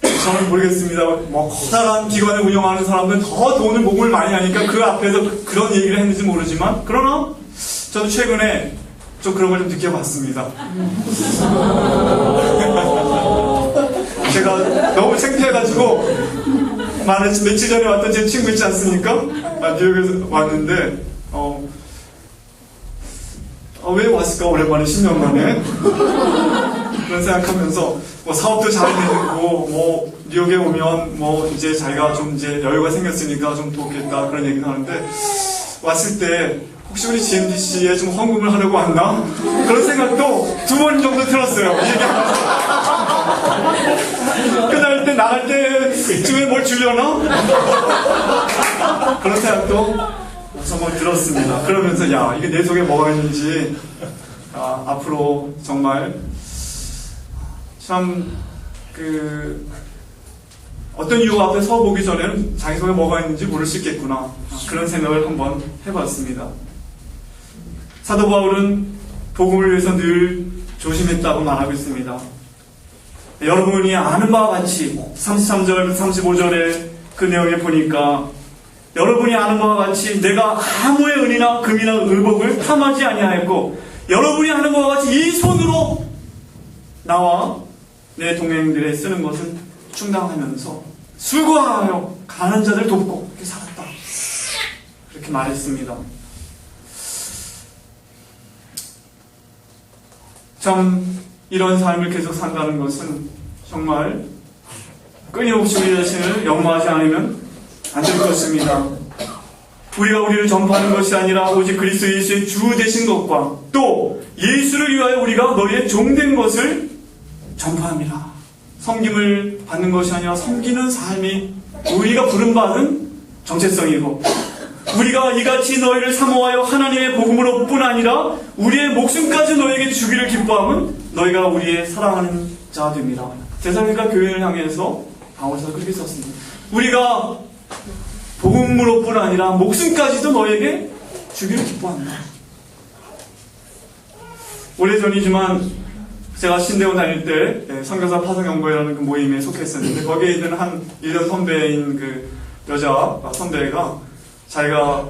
저는 모르겠습니다. 커다란 기관을 운영하는 사람들은 더 돈을 몸을 많이 하니까 그 앞에서 그런 얘기를 했는지 모르지만 그러나 저도 최근에 좀 그런 걸 좀 느껴봤습니다. 제가 너무 창피해가지고 며칠 전에 왔던 제 친구 있지 않습니까? 뉴욕에서 왔는데 왜 왔을까 오랜만에 10년 만에 그런 생각하면서 사업도 잘 되고 뉴욕에 오면 이제 자기가 좀 이제 여유가 생겼으니까 좀 돕겠다 그런 얘기를 하는데 왔을 때 혹시 우리 GMDC에 좀 헌금을 하려고 왔나? 그런 생각도 2번 정도 들었어요. 끝날 때 나갈 때쯤에 뭘 주려나? 그런 생각도 정말 들었습니다. 그러면서 이게 내 속에 뭐가 있는지 앞으로 정말 참 어떤 이유 앞에 서보기 전에는 자기 속에 뭐가 있는지 모를 수 있겠구나 그런 생각을 한번 해봤습니다. 사도 바울은 복음을 위해서 늘 조심했다고 말하고 있습니다. 여러분이 아는 바와 같이 33절, 35절에 그 내용에 보니까 여러분이 아는 바와 같이 내가 아무의 은이나 금이나 의복을 탐하지 아니하였고 여러분이 아는 바와 같이 이 손으로 나와 내 동행들에 쓰는 것을 충당하면서 수고하여 가난한 자들 돕고 그렇게 살았다. 그렇게 말했습니다. 참 이런 삶을 계속 산다는 것은 정말 끊임없이 우리 자신을 연마하지 않으면 안 될 것입니다. 우리가 우리를 전파하는 것이 아니라 오직 그리스도 예수의 주 되신 것과 또 예수를 위하여 우리가 너희의 종된 것을 전파합니다. 섬김을 받는 것이 아니라 섬기는 삶이 우리가 부름받은 정체성이고 우리가 이같이 너희를 사모하여 하나님의 복음으로 뿐 아니라 우리의 목숨까지 너희에게 주기를 기뻐하면 너희가 우리의 사랑하는 자가 됩니다. 데살로니가 교회를 향해서 바울사가 그렇게 썼습니다. 우리가 복음으로 뿐 아니라 목숨까지도 너희에게 주기를 기뻐한다. 오래전이지만 제가 신대원 다닐 때 선교사 파송연구회라는 그 모임에 속했었는데 거기에 있는 한 1년 선배인 그 여자 선배가 자기가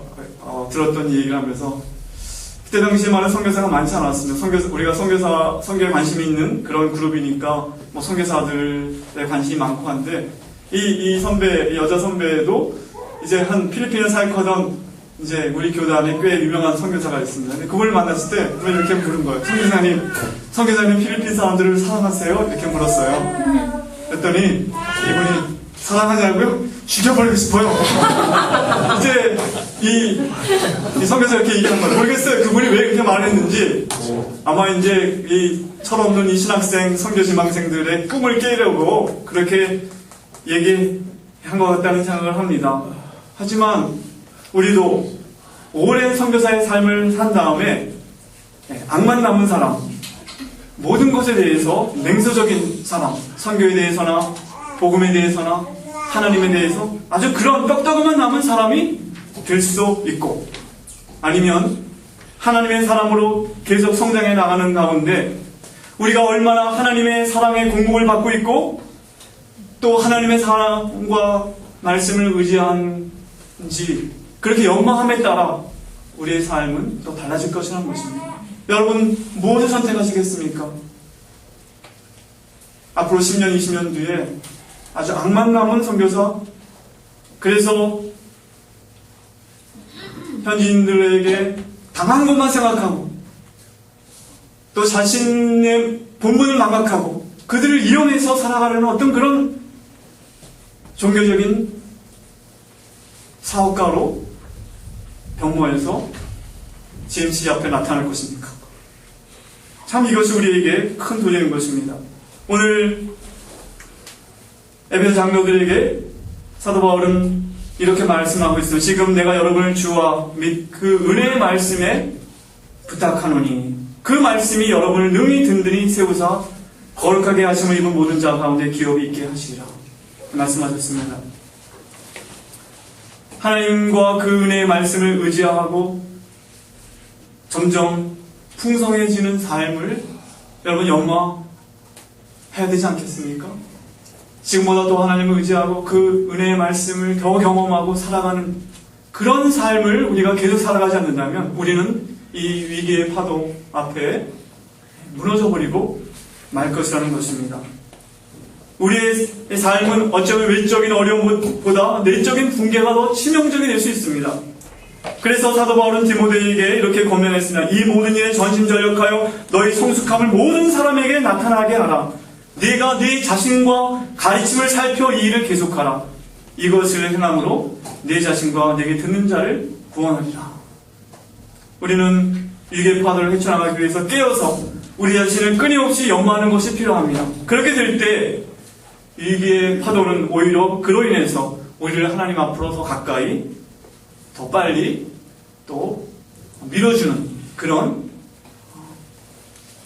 들었던 얘기를 하면서 그때 당시에만은 선교사가 많지 않았습니다. 우리가 선교에 관심이 있는 그런 그룹이니까 선교사들에 관심이 많고 한데 이 여자 선배도 이제 한 필리핀에 살거든 이제 우리 교단에 꽤 유명한 선교사가 있습니다. 근데 그걸 만났을 때 그걸 이렇게 물은 거예요. 선교사님 필리핀 사람들을 사랑하세요? 이렇게 물었어요. 그랬더니 이분이 사랑하냐고요? 죽여버리고 싶어요. 이제 이 선교사가 이렇게 얘기하는 거예요. 모르겠어요. 그분이 왜 그렇게 말했는지. 아마 이제 이 철없는 이 신학생, 선교지망생들의 꿈을 깨려고 그렇게 얘기한 것 같다는 생각을 합니다. 하지만 우리도 오랜 선교사의 삶을 산 다음에 악만 남은 사람, 모든 것에 대해서 냉소적인 사람, 선교에 대해서나 복음에 대해서나 하나님에 대해서 아주 그런 뼈다귀만 남은 사람이 될 수도 있고, 아니면 하나님의 사람으로 계속 성장해 나가는 가운데 우리가 얼마나 하나님의 사랑의 공급을 받고 있고 또 하나님의 사랑과 말씀을 의지한지 그렇게 연마함에 따라 우리의 삶은 또 달라질 것이라는 것입니다. 여러분, 무엇을 선택하시겠습니까? 앞으로 10년, 20년 뒤에 아주 악만 남은 선교사, 그래서 현지인들에게 당한 것만 생각하고 또 자신의 본분을 망각하고 그들을 이용해서 살아가려는 어떤 그런 종교적인 사업가로 병모에서 GMC 앞에 나타날 것입니까? 참 이것이 우리에게 큰 도전인 것입니다. 오늘 에베소 장로들에게 사도 바울은 이렇게 말씀하고 있어요. 지금 내가 여러분을 주와 및 그 은혜의 말씀에 부탁하노니 그 말씀이 여러분을 능히 든든히 세우사 거룩하게 하심을 입은 모든 자 가운데 기업이 있게 하시리라 말씀하셨습니다. 하나님과 그 은혜의 말씀을 의지하고 점점 풍성해지는 삶을 여러분 연마해야 되지 않겠습니까? 지금보다 더 하나님을 의지하고 그 은혜의 말씀을 더 경험하고 살아가는 그런 삶을 우리가 계속 살아가지 않는다면 우리는 이 위기의 파도 앞에 무너져버리고 말 것이라는 것입니다. 우리의 삶은 어쩌면 외적인 어려움보다 내적인 붕괴가 더 치명적이 될 수 있습니다. 그래서 사도 바울은 디모데에게 이렇게 권면했습니다. 이 모든 일에 전심전력하여 너희 성숙함을 모든 사람에게 나타나게 하라. 네가 네 자신과 가르침을 살펴 이 일을 계속하라. 이것을 행함으로 네 자신과 내게 듣는 자를 구원하리라. 우리는 위기의 파도를 헤쳐나가기 위해서 깨어서 우리 자신을 끊임없이 연마하는 것이 필요합니다. 그렇게 될 때 위기의 파도는 오히려 그로 인해서 우리를 하나님 앞으로 더 가까이, 더 빨리 또 밀어주는 그런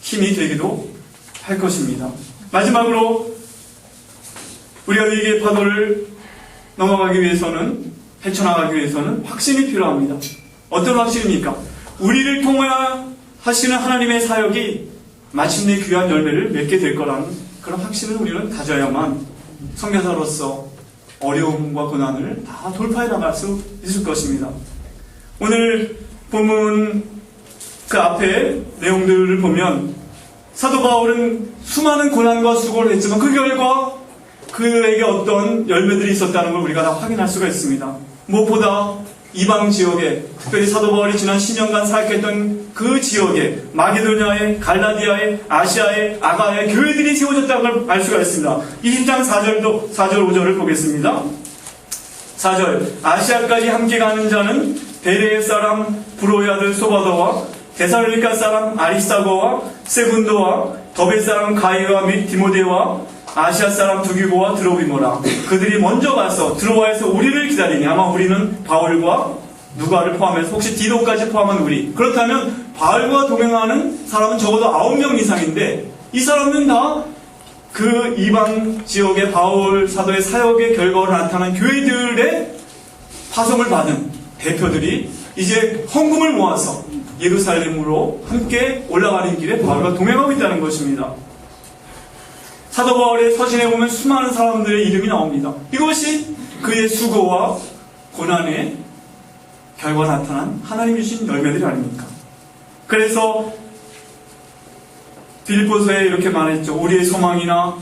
힘이 되기도 할 것입니다. 마지막으로 우리가 위기의 파도를 넘어가기 위해서는, 헤쳐나가기 위해서는 확신이 필요합니다. 어떤 확신입니까? 우리를 통하여 하시는 하나님의 사역이 마침내 귀한 열매를 맺게 될 거라는 그런 확신을 우리는 가져야만 선교사로서 어려움과 고난을 다 돌파해 나갈 수 있을 것입니다. 오늘 본문 그 앞에 내용들을 보면 사도 바울은 수많은 고난과 수고를 했지만 그 결과 그에게 어떤 열매들이 있었다는 걸 우리가 다 확인할 수가 있습니다. 무엇보다 이방 지역에, 특별히 사도 바울이 지난 10년간 사역했던 그 지역에 마게도냐에, 갈라디아에, 아시아에, 아가야에 교회들이 세워졌다는 걸 알 수가 있습니다. 20장 4절 5절을 보겠습니다. 4절 아시아까지 함께 가는 자는 베레의 사람 브로의 아들 소바더와 데살로니가 사람 아리스타고와 세군도와 더베 사람 가이와 및 디모데와 아시아 사람 두기고와 드로비모라. 그들이 먼저 가서 드로아에서 우리를 기다리니, 아마 우리는 바울과 누가를 포함해서 혹시 디도까지 포함한 우리, 그렇다면 바울과 동행하는 사람은 적어도 9명 이상인데 이 사람은 다 그 이방 지역의 바울 사도의 사역의 결과로 나타난 교회들의 파송을 받은 대표들이 이제 헌금을 모아서 예루살렘으로 함께 올라가는 길에 바울과 동행하고 있다는 것입니다. 사도 바울의 서신에 보면 수많은 사람들의 이름이 나옵니다. 이것이 그의 수고와 고난의 결과 나타난 하나님 주신 열매들이 아닙니까? 그래서 빌립보서에 이렇게 말했죠. 우리의 소망이나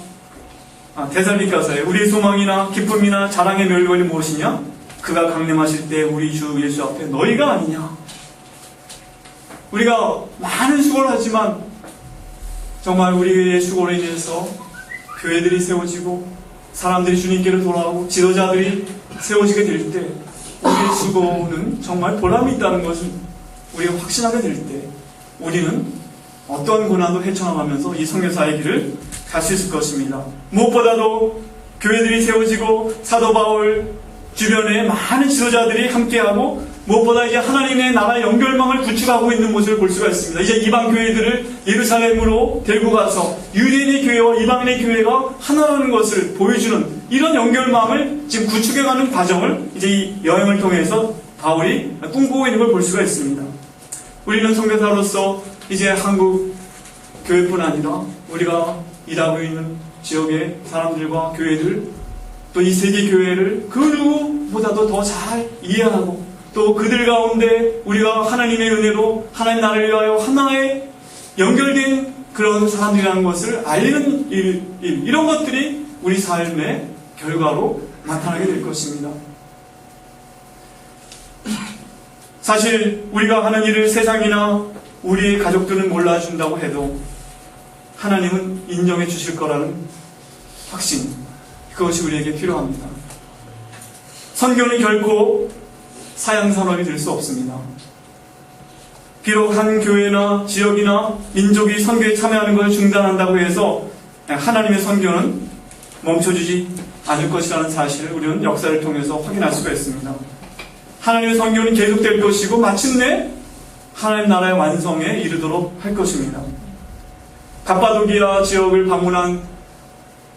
데살로니가서에 우리의 소망이나 기쁨이나 자랑의 멸관이 무엇이냐? 그가 강림하실 때 우리 주 예수 앞에 너희가 아니냐. 우리가 많은 수고를 하지만 정말 우리의 수고로 인해서 교회들이 세워지고 사람들이 주님께로 돌아오고 지도자들이 세워지게 될 때 우리의 수고는 정말 보람이 있다는 것을 우리가 확신하게 될 때 우리는 어떤 고난도 헤쳐나가면서 이 선교사의 길을 갈 수 있을 것입니다. 무엇보다도 교회들이 세워지고 사도 바울 주변에 많은 지도자들이 함께하고 무엇보다 이제 하나님의 나라의 연결망을 구축하고 있는 모습을 볼 수가 있습니다. 이제 이방 교회들을 예루살렘으로 데리고 가서 유대인의 교회와 이방인의 교회가 하나라는 것을 보여주는 이런 연결망을 지금 구축해가는 과정을 이제 이 여행을 통해서 바울이 꿈꾸고 있는 걸 볼 수가 있습니다. 우리는 선교사로서 이제 한국 교회뿐 아니라 우리가 일하고 있는 지역의 사람들과 교회들 또 이 세계 교회를 그 누구보다도 더 잘 이해하고 또 그들 가운데 우리가 하나님의 은혜로 하나님 나라를 위하여 하나의 연결된 그런 사람들이라는 것을 알리는 일, 이런 것들이 우리 삶의 결과로 나타나게 될 것입니다. 사실 우리가 하는 일을 세상이나 우리의 가족들은 몰라준다고 해도 하나님은 인정해 주실 거라는 확신, 그것이 우리에게 필요합니다. 선교는 결코 사양산업이 될 수 없습니다. 비록 한 교회나 지역이나 민족이 선교에 참여하는 것을 중단한다고 해서 하나님의 선교는 멈춰주지 않을 것이라는 사실을 우리는 역사를 통해서 확인할 수가 있습니다. 하나님의 선교는 계속될 것이고 마침내 하나님 나라의 완성에 이르도록 할 것입니다. 갑바도기아 지역을 방문한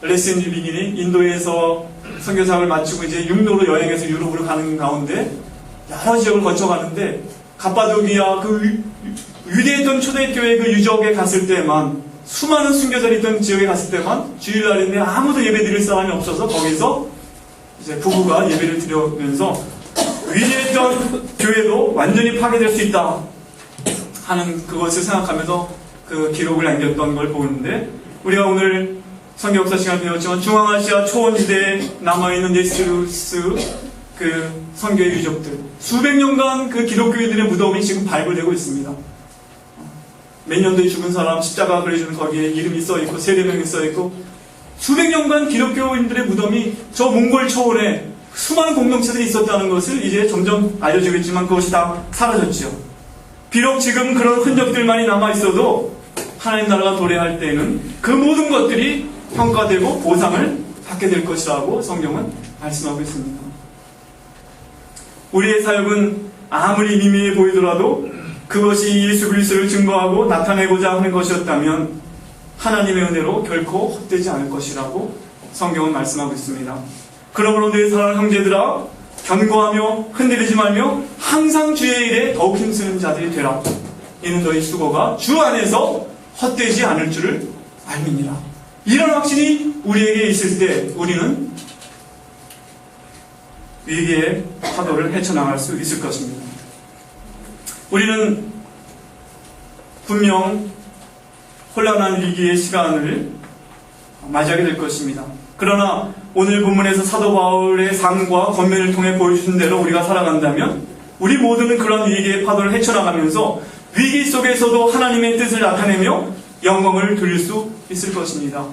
레슨 리비긴이 인도에서 선교사역을 마치고 이제 육로로 여행해서 유럽으로 가는 가운데 여러 지역을 거쳐가는데 갑바도기아 그 위대했던 초대교회 그 유적에 갔을 때만 수많은 순교자들이 있던 지역에 갔을 때만 주일날인데 아무도 예배 드릴 사람이 없어서 거기서 이제 부부가 예배를 드리면서 위대했던 교회도 완전히 파괴될 수 있다 하는 그것을 생각하면서 그 기록을 남겼던 걸 보는데 우리가 오늘 선교 역사 시간을 배웠지만 중앙아시아 초원지대에 남아있는 네스루스 그 선교의 유적들 수백 년간 그 기독교인들의 무덤이 지금 발굴되고 있습니다. 몇 년도에 죽은 사람 십자가 그려주는 거기에 이름이 써있고 세례명이 써있고 수백 년간 기독교인들의 무덤이 저 몽골 초원에 수많은 공동체들이 있었다는 것을 이제 점점 알려주겠지만 그것이 다 사라졌지요. 비록 지금 그런 흔적들만이 남아있어도 하나님 나라가 도래할 때는 그 모든 것들이 평가되고 보상을 받게 될 것이라고 성경은 말씀하고 있습니다. 우리의 사역은 아무리 미미해 보이더라도 그것이 예수 그리스도를 증거하고 나타내고자 하는 것이었다면 하나님의 은혜로 결코 헛되지 않을 것이라고 성경은 말씀하고 있습니다. 그러므로 내 사랑하는 형제들아 견고하며 흔들리지 말며 항상 주의 일에 더욱 힘쓰는 자들이 되라. 이는 너희 수고가 주 안에서 헛되지 않을 줄을 알미니라. 이런 확신이 우리에게 있을 때 우리는 위기의 파도를 헤쳐나갈 수 있을 것입니다. 우리는 분명 혼란한 위기의 시간을 맞이하게 될 것입니다. 그러나 오늘 본문에서 사도 바울의 삶과 권면을 통해 보여주신 대로 우리가 살아간다면 우리 모두는 그런 위기의 파도를 헤쳐나가면서 위기 속에서도 하나님의 뜻을 나타내며 영광을 돌릴 수 있을 것입니다.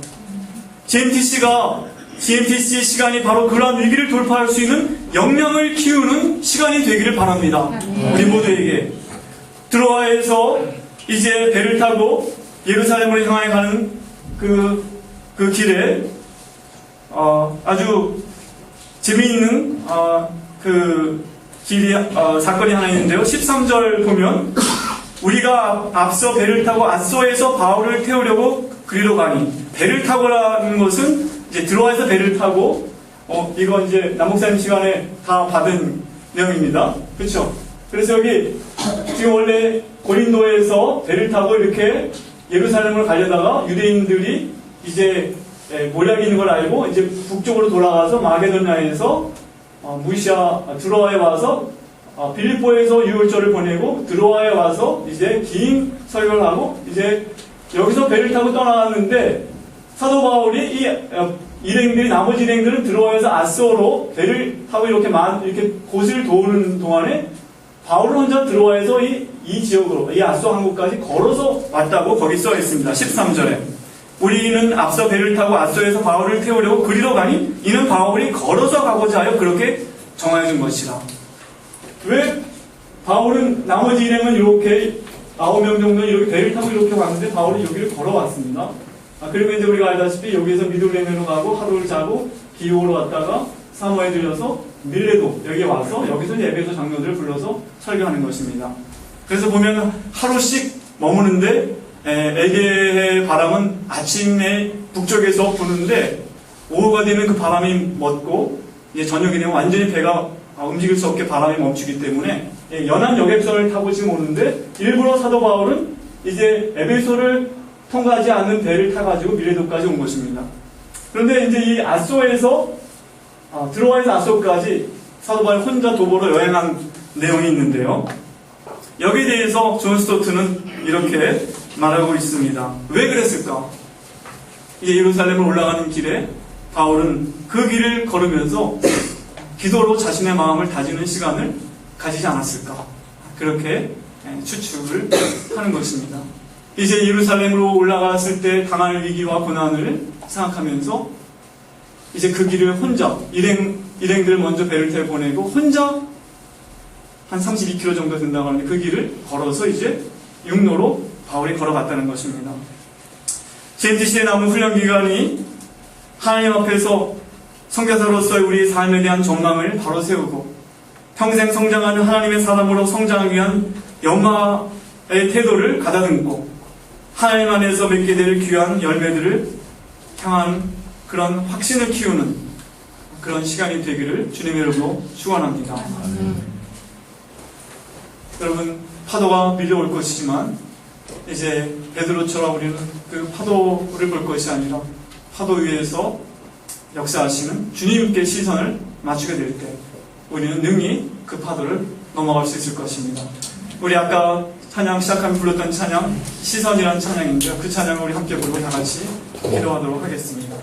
GMTC 시간이 바로 그러한 위기를 돌파할 수 있는 역량을 키우는 시간이 되기를 바랍니다. 우리 모두에게 드로아에서 이제 배를 타고 예루살렘으로 향해 가는 그 길에 아주 재미있는 그 길이 사건이 하나 있는데요. 13절 보면 우리가 앞서 배를 타고 앗소에서 바울을 태우려고 그리로 가니 배를 타고라는 것은 이제 드로아에서 배를 타고 이거 이제 남목사님 시간에 다 받은 내용입니다. 그렇죠? 그래서 여기 지금 원래 고린도에서 배를 타고 이렇게 예루살렘을 가려다가 유대인들이 이제 몰약이 있는 걸 알고 이제 북쪽으로 돌아가서 마게도냐에서 드로아에 와서 빌립보에서 유월절을 보내고 드로아에 와서 이제 긴 설교를 하고 이제 여기서 배를 타고 떠나갔는데 사도 바울이 이 일행들이, 나머지 일행들은 들어와서 아소로 배를 타고 이렇게 곳을 도우는 동안에 바울은 혼자 들어와서 이 지역으로, 이 아소 항구까지 걸어서 왔다고 거기 써 있습니다. 13절에. 우리는 앞서 배를 타고 아소에서 바울을 태우려고 그리로 가니 이는 바울이 걸어서 가고자 하여 그렇게 정하여 준 것이라. 왜 바울은, 나머지 일행은 이렇게 9명 정도 이렇게 배를 타고 이렇게 왔는데 바울이 여기를 걸어왔습니다. 그리고 이제 우리가 알다시피 여기에서 미둘레네로 가고 하루를 자고 기호로 왔다가 사모에 들려서 밀레도 여기에 와서 여기서 에베소 장로들을 불러서 설교하는 것입니다. 그래서 보면 하루씩 머무는데 에게의 바람은 아침에 북쪽에서 부는데 오후가 되면 그 바람이 멎고 이제 저녁이 되면 완전히 배가 움직일 수 없게 바람이 멈추기 때문에 연안 여객선을 타고 지금 오는데 일부러 사도 바울은 이제 에베소를 통과하지 않는 배를 타가지고 밀레도까지 온 것입니다. 그런데 이제 이 아소에서 들어와서 아소까지 사도 바울 혼자 도보로 여행한 내용이 있는데요. 여기에 대해서 존 스토트는 이렇게 말하고 있습니다. 왜 그랬을까? 이제 예루살렘을 올라가는 길에 바울은 그 길을 걸으면서 기도로 자신의 마음을 다지는 시간을 가지지 않았을까? 그렇게 추측을 하는 것입니다. 이제 예루살렘으로 올라갔을 때 당할 위기와 고난을 생각하면서 이제 그 길을 혼자 일행들 먼저 배를 타고 보내고 혼자 한 32km 정도 된다고 하는데 그 길을 걸어서 이제 육로로 바울이 걸어갔다는 것입니다. 젠지 시대에 남은 훈련 기간이 하나님 앞에서 선교사로서의 우리의 삶에 대한 전망을 바로 세우고 평생 성장하는 하나님의 사람으로 성장하기 위한 연마의 태도를 가다듬고 하나님 안에서 맺게 될 귀한 열매들을 향한 그런 확신을 키우는 그런 시간이 되기를 주님의 이름으로 축원합니다. 여러분, 파도가 밀려올 것이지만 이제 베드로처럼 우리는 그 파도를 볼 것이 아니라 파도 위에서 역사하시는 주님께 시선을 맞추게 될 때 우리는 능히 그 파도를 넘어갈 수 있을 것입니다. 우리 아까 찬양 시작하면 불렀던 찬양 시선이라는 찬양인데요. 그 찬양을 우리 함께 부르고 다 같이 기도하도록 하겠습니다.